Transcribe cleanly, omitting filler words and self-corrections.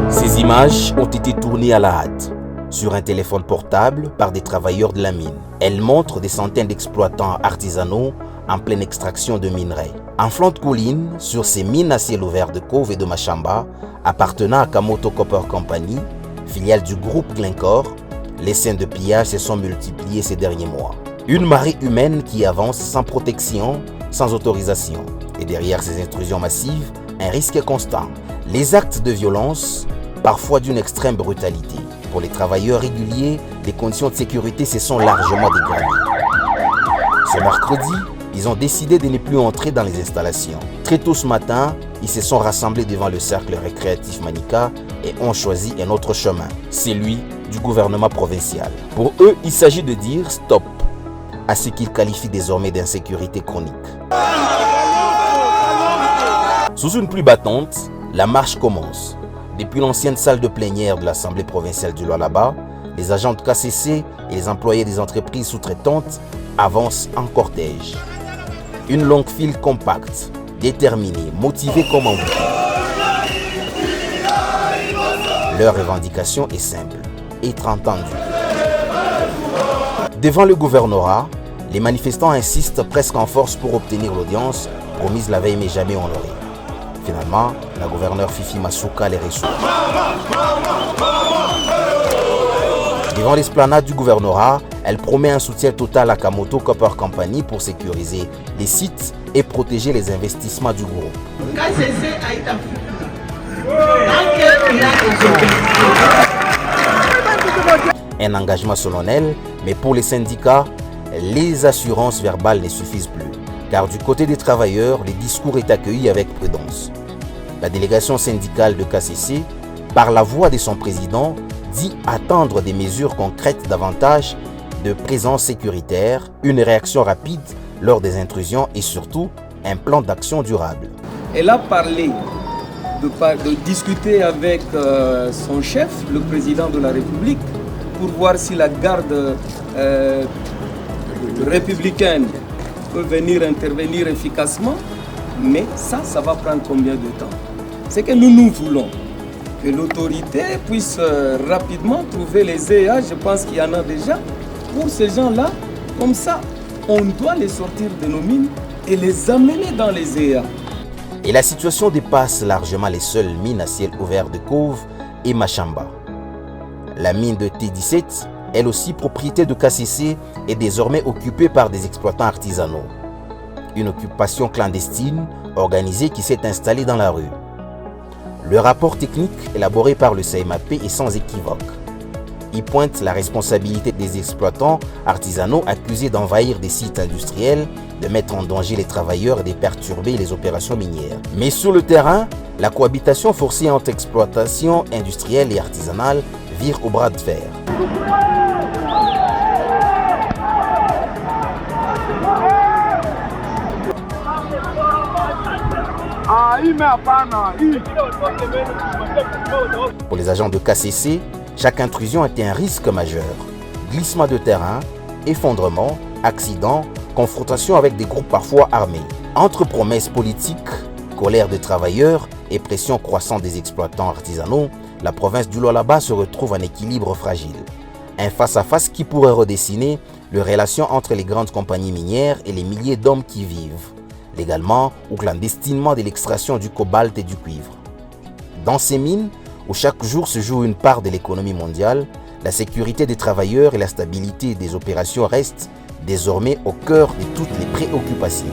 Ces images ont été tournées à la hâte sur un téléphone portable par des travailleurs de la mine. Elles montrent des centaines d'exploitants artisanaux en pleine extraction de minerais. En flanc de colline, sur ces mines à ciel ouvert de Cove et de Machamba, appartenant à Kamoto Copper Company, filiale du groupe Glencore, les scènes de pillage se sont multipliées ces derniers mois. Une marée humaine qui avance sans protection, sans autorisation. Et derrière ces intrusions massives, un risque constant. Les actes de violence, parfois d'une extrême brutalité. Pour les travailleurs réguliers, les conditions de sécurité se sont largement dégradées. Ce mercredi, ils ont décidé de ne plus entrer dans les installations. Très tôt ce matin, ils se sont rassemblés devant le cercle récréatif Manika et ont choisi un autre chemin, celui du gouvernement provincial. Pour eux, il s'agit de dire stop à ce qu'ils qualifient désormais d'insécurité chronique. Sous une pluie battante, la marche commence. Depuis l'ancienne salle de plénière de l'Assemblée provinciale du Lualaba, les agents de KCC et les employés des entreprises sous-traitantes avancent en cortège. Une longue file compacte, déterminée, motivée comme en boucle. Leur revendication est simple, être entendue. Devant le gouvernorat, les manifestants insistent presque en force pour obtenir l'audience promise la veille mais jamais honorée. Finalement, la gouverneure Fifi Masuka les reçoit. Devant l'esplanade du gouvernorat, elle promet un soutien total à Kamoto Copper Company pour sécuriser les sites et protéger les investissements du groupe. Un engagement solennel, mais pour les syndicats, les assurances verbales ne suffisent plus. Car du côté des travailleurs, le discours est accueilli avec prudence. La délégation syndicale de KCC, par la voix de son président, dit attendre des mesures concrètes davantage de présence sécuritaire, une réaction rapide lors des intrusions et surtout un plan d'action durable. Elle a parlé de discuter avec son chef, le président de la République, pour voir si la garde républicaine peut venir intervenir efficacement, mais ça va prendre combien de temps? C'est que nous voulons que l'autorité puisse rapidement trouver les EA, je pense qu'il y en a déjà, pour ces gens-là, comme ça, on doit les sortir de nos mines et les amener dans les EA. Et la situation dépasse largement les seules mines à ciel ouvert de Cove et Machamba. La mine de T17, elle aussi propriété de KCC, est désormais occupée par des exploitants artisanaux. Une occupation clandestine, organisée qui s'est installée dans la rue. Le rapport technique élaboré par le CMAP est sans équivoque. Il pointe la responsabilité des exploitants artisanaux accusés d'envahir des sites industriels, de mettre en danger les travailleurs et de perturber les opérations minières. Mais sur le terrain, la cohabitation forcée entre exploitation industrielle et artisanale vire au bras de fer. Pour les agents de KCC, chaque intrusion était un risque majeur. Glissement de terrain, effondrement, accident, confrontation avec des groupes parfois armés. Entre promesses politiques, colère des travailleurs et pression croissante des exploitants artisanaux, la province du Lualaba se retrouve en équilibre fragile. Un face-à-face qui pourrait redessiner les relations entre les grandes compagnies minières et les milliers d'hommes qui vivent, légalement ou clandestinement, de l'extraction du cobalt et du cuivre. Dans ces mines, où chaque jour se joue une part de l'économie mondiale, la sécurité des travailleurs et la stabilité des opérations restent désormais au cœur de toutes les préoccupations.